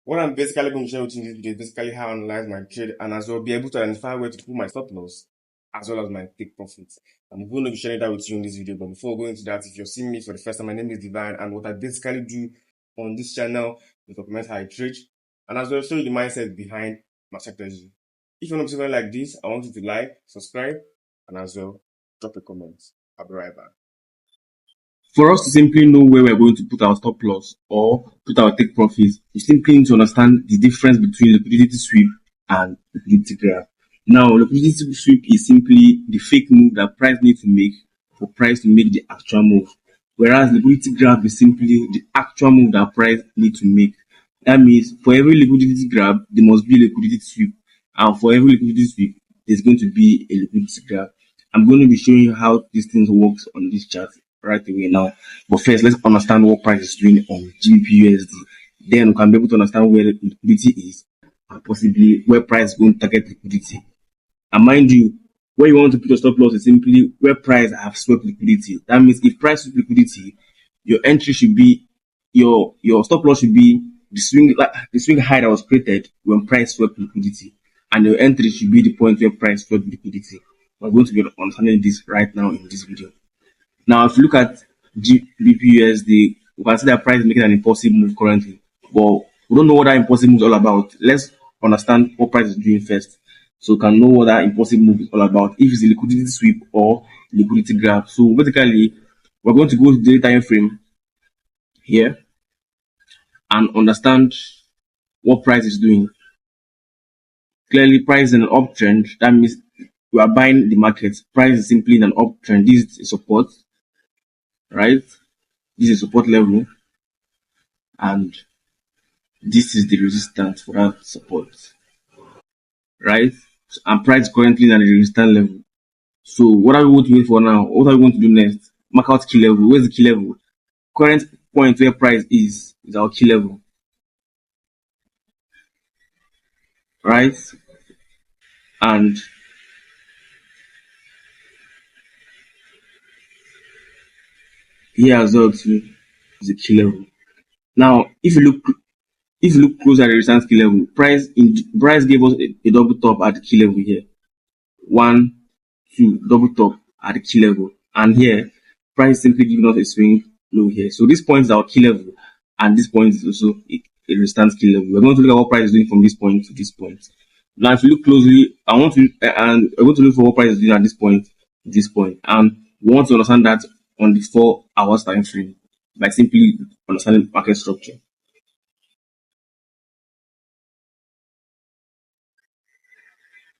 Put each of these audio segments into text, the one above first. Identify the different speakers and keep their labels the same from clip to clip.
Speaker 1: What I'm basically going to share with you in this video is basically how I analyze my trade and as well be able to identify where to put my stop loss as well as my take profits. I'm going to be sharing that with you in this video. But before going into that, if you're seeing me for the first time, my name is Divine, and what I basically do on this channel is document how I trade and as well show you the mindset behind my strategy. If you want to see something like this, I want you to like, subscribe, and as well drop a comment. I'll be right back. For us to simply know where we're going to put our stop loss or put our take profits, we simply need to understand the difference between liquidity sweep and liquidity grab. Now, liquidity sweep is simply the fake move that price needs to make for price to make the actual move, whereas liquidity grab is simply the actual move that price needs to make. That means for every liquidity grab, there must be a liquidity sweep, and for every liquidity sweep, there's going to be a liquidity grab. I'm going to be showing you how these things works on this chart right away now. But first, let's understand what price is doing on GBP/USD. Then we can be able to understand where the liquidity is and possibly where price is going to target liquidity. And mind you, where you want to put your stop loss is simply where price have swept liquidity. That means if price swept liquidity, your entry should be your stop loss should be the swing high that was created when price swept liquidity, and your entry should be the point where price swept liquidity. We're going to be understanding this right now in this video. Now, if you look at GBP/USD, we can see that price is making an impulsive move currently, but we don't know what that impulsive move is all about. Let's understand what price is doing first, so we can know what that impulsive move is all about, if it's a liquidity sweep or liquidity grab. So basically, we're going to go to the daily time frame here and understand what price is doing. Clearly, price is in an uptrend. That means we are buying the market. Price is simply in an uptrend. This is a support, right? This is support level, and this is the resistance for that support, right? And price currently at the resistance level. So what are we going to wait for now? What are we going to do next? Mark out key level. Where's the key level? Current point where price is our key level, right? And here as well too is the key level. Now, if you look closer at the resistance key level, price gave us a double top at the key level here. 1, 2, double top at the key level, and here price simply giving us a swing low here. So this point is our key level, and this point is also a resistance key level. We're going to look at what price is doing from this point to this point. Now, if you look closely, we're going to look for what price is doing at this point to this point, and we want to understand that on the 4 hours time frame by simply understanding market structure.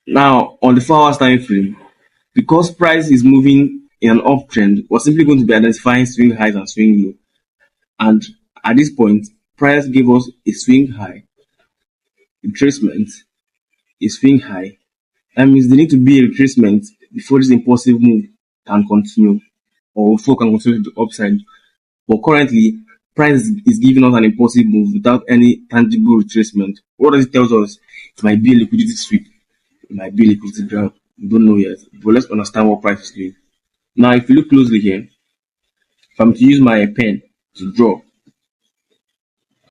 Speaker 1: Now, on the 4 hours time frame, because price is moving in an uptrend, we're simply going to be identifying swing highs and swing low. And at this point, price gave us a swing high, retracement, a swing high. That means there need to be a retracement before this impulsive move can continue, or before can continue to the upside. But currently, price is giving us an impulsive move without any tangible retracement. What does it tell us? It might be a liquidity sweep. It might be a liquidity grab. We don't know yet. But let's understand what price is doing. Now, if you look closely here, if I'm to use my pen to draw,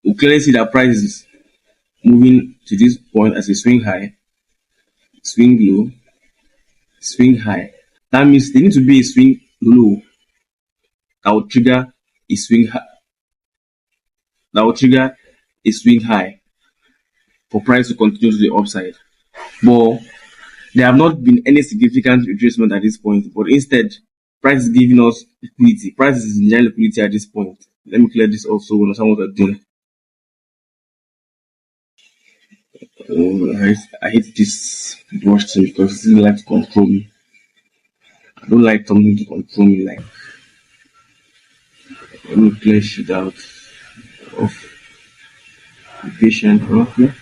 Speaker 1: we clearly see that price is moving to this point as a swing high, swing low, swing high. That means there needs to be a swing low that will trigger a swing high. That will trigger a swing high for price to continue to the upside. But there have not been any significant retracement at this point, but instead, price is giving us liquidity. Price is in general liquidity at this point. Let me clear this off so we understand what we're doing. I hate this brush thing because it doesn't like to control me. I don't like something to control me. Like, let me clear shit out of the patient. Okay.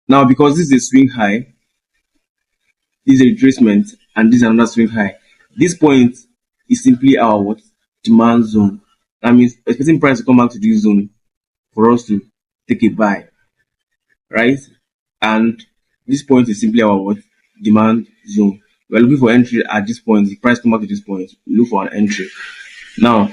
Speaker 1: Now, because this is a swing high, this is a retracement, and this is another swing high. This point is simply our what? Demand zone. That means expecting price to come back to this zone for us to take a buy, right? And this point is simply our what? Demand zone. We're looking for entry at this point. The price come back to this point. We look for an entry. Now,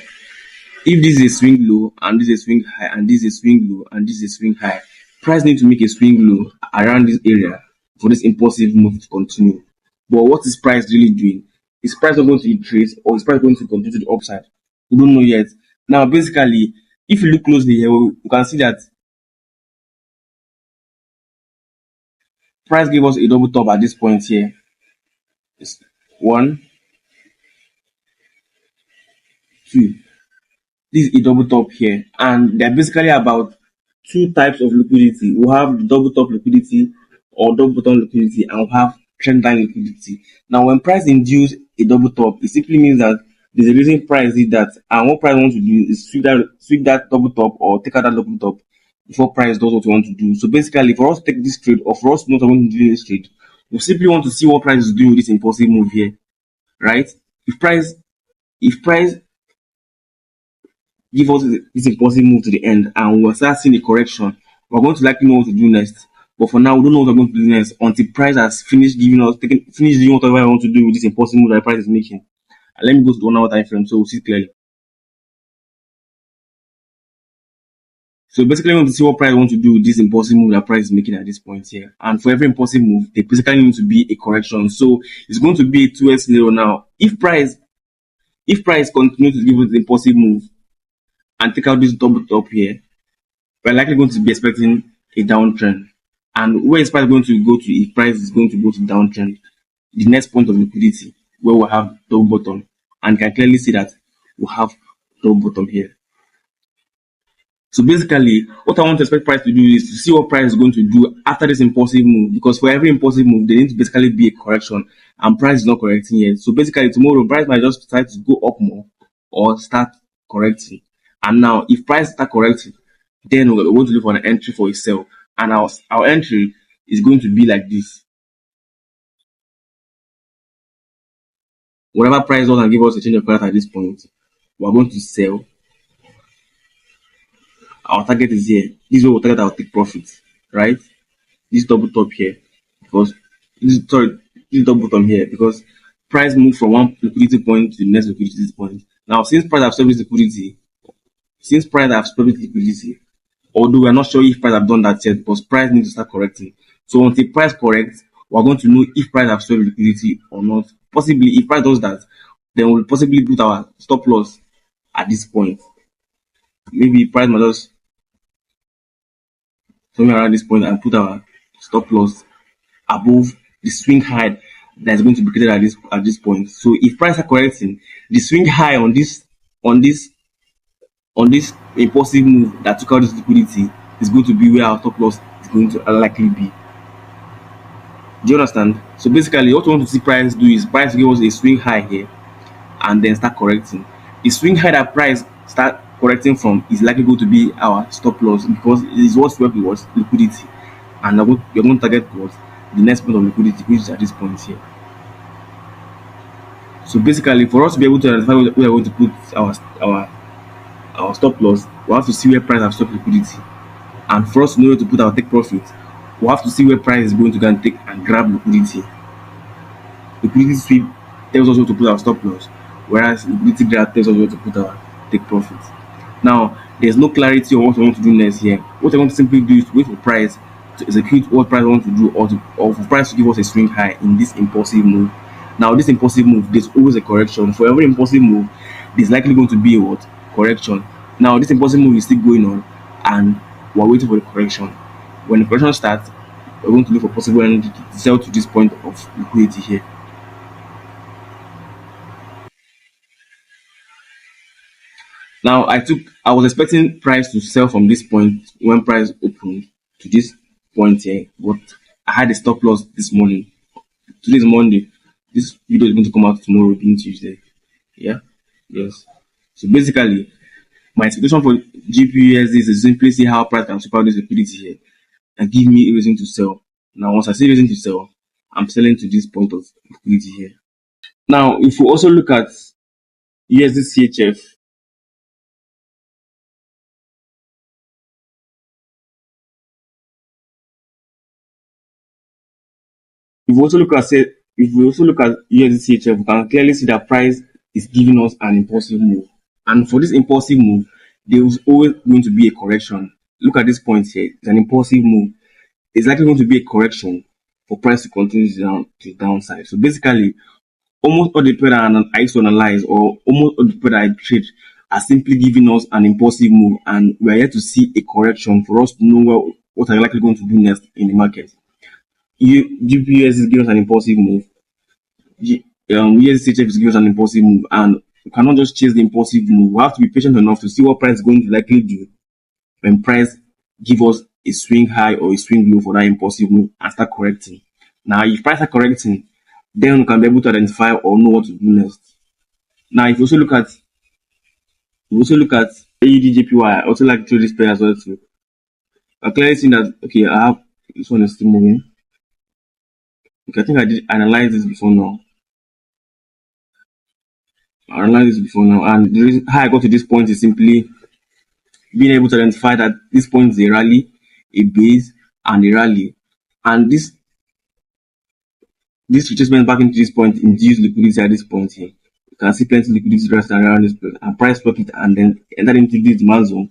Speaker 1: if this is a swing low and this is a swing high and this is a swing low and this is a swing high, price need to make a swing low around this area for this impulsive move to continue. But what is price really doing? Is price not going to increase or is price going to continue to the upside? We don't know yet. Now, basically, if you look closely here, you can see that price gave us a double top at this point here. It's one, two. This is a double top here, and they're basically about two types of liquidity. We have the double top liquidity or double bottom liquidity, and we have trend line liquidity. Now, when price induce a double top, it simply means that there's a reason price did that, and what price wants to do is sweep that double top or take out that double top before price does what we want to do. So basically, for us to take this trade or for us not to want to do this trade, we simply want to see what price is doing with this impulsive move here, right? If price give us this impulsive move to the end and we'll start seeing a correction, we're going to likely know what to do next. But for now, we don't know what we're going to do next until price has finished doing whatever I want to do with this impulsive move that price is making. And let me go to the 1 hour time frame so we'll see clearly. So basically, we want to see what price wants to do with this impulsive move that price is making at this point here. And for every impulsive move, there basically needs to be a correction. So it's going to be a 2x scenario now. If price continues to give us the impulsive move and take out this double top here, we're likely going to be expecting a downtrend. And where is price going to go to if price is going to go to downtrend? The next point of liquidity, where we'll have double bottom. And you can clearly see that we'll have double bottom here. So basically, what I want to expect price to do is to see what price is going to do after this impulsive move. Because for every impulsive move, there needs to basically be a correction. And price is not correcting yet. So basically, tomorrow, price might just start to go up more or start correcting. And now, if price start correcting, then we're going to look for an entry for a sell. And our entry is going to be like this. Whatever price does and give us a change of price at this point, we're going to sell. Our target is here. This is where we'll target our take profit, right? This double top here, because this double bottom here, because price moved from one liquidity point to the next liquidity point. Now, since price have established liquidity, although we're not sure if price have done that yet, because price needs to start correcting. So until price corrects, we're going to know if price have established liquidity or not. Possibly, if price does that, then we'll possibly put our stop loss at this point. Maybe price might just somewhere around this point and put our stop loss above the swing high that's going to be created at this point. So if price are correcting, the swing high on this impulsive move that took out this liquidity is going to be where our stop loss is going to likely be. Do you understand? So basically, what we want to see price do is price give us a swing high here and then start correcting. The swing high that price start correcting from is likely going to be our stop loss because it is what's working was liquidity, and you're going to target what the next point of liquidity, which is at this point here. So basically, for us to be able to identify where we're going to put our stop loss, we have to see where price have stopped liquidity, and for us to know where to put our take profit, we have to see where price is going to go and take and grab liquidity. Liquidity sweep tells us where to put our stop loss, whereas liquidity grab tells us where to put our take profit. Now, there's no clarity on what we want to do next here. What I want to simply do is to wait for price to execute what price wants to do, or for price to give us a swing high in this impulsive move. Now, this impulsive move, there's always a correction. For every impulsive move, there's likely going to be a what? Correction. Now, this impulsive move is still going on, and we're waiting for the correction. When the correction starts, we're going to look for possible energy to sell to this point of liquidity here. Now, I was expecting price to sell from this point when price opened to this point here, but I had a stop loss this morning. Today is Monday. This video is going to come out tomorrow, being Tuesday. Yeah, yes. So basically, my expectation for GPUSD is to simply see how price can super this liquidity here and give me a reason to sell. Now, once I see reason to sell, I'm selling to this point of liquidity here. Now, if we also look at USD CHF, if we also look at if we also look at USDCHF, we can clearly see that price is giving us an impulsive move. And for this impulsive move, there is always going to be a correction. Look at this point here. It's an impulsive move. It's likely going to be a correction for price to continue down to the downside. So basically, almost all the people that I used to analyze, or almost all the people that I trade, are simply giving us an impulsive move, and we are yet to see a correction for us to know what are likely going to do next in the market. GPS is giving us an impulsive move. USDCHF is giving us an impulsive move, and we cannot just chase the impulsive move. We have to be patient enough to see what price is going to likely do when price give us a swing high or a swing low for that impulsive move and start correcting. Now, if price are correcting, then we can be able to identify or know what to do next. Now, if you also look at AUDJPY, I also like to trade this pair as well too. I'm clearly seeing that okay, I have this one is still moving. Okay, I think I did analyze this before now. And the reason how I got to this point is simply being able to identify that this point is a rally, a base, and a rally, and this retracement back into this point induced liquidity at this point here. You can see plenty of liquidity rest around this point, and price block it and then enter into this demand zone,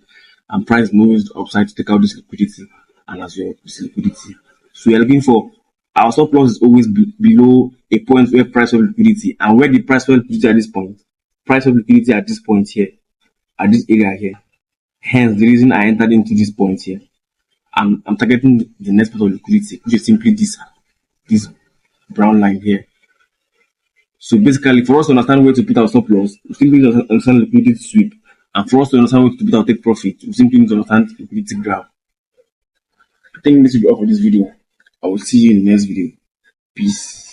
Speaker 1: and price moves upside to take out this liquidity and as well this liquidity. So we are looking for our stop loss is always below a point where price of liquidity, and where the price of liquidity at this point, price of liquidity at this point here, at this area here. Hence the reason I entered into this point here. I'm targeting the next part of liquidity, which is simply this brown line here. So basically, for us to understand where to put our stop loss, we simply need to understand liquidity sweep, and for us to understand where to put our take profit, we simply need to understand liquidity graph. I think this will be all for this video. I will see you in the next video. Peace.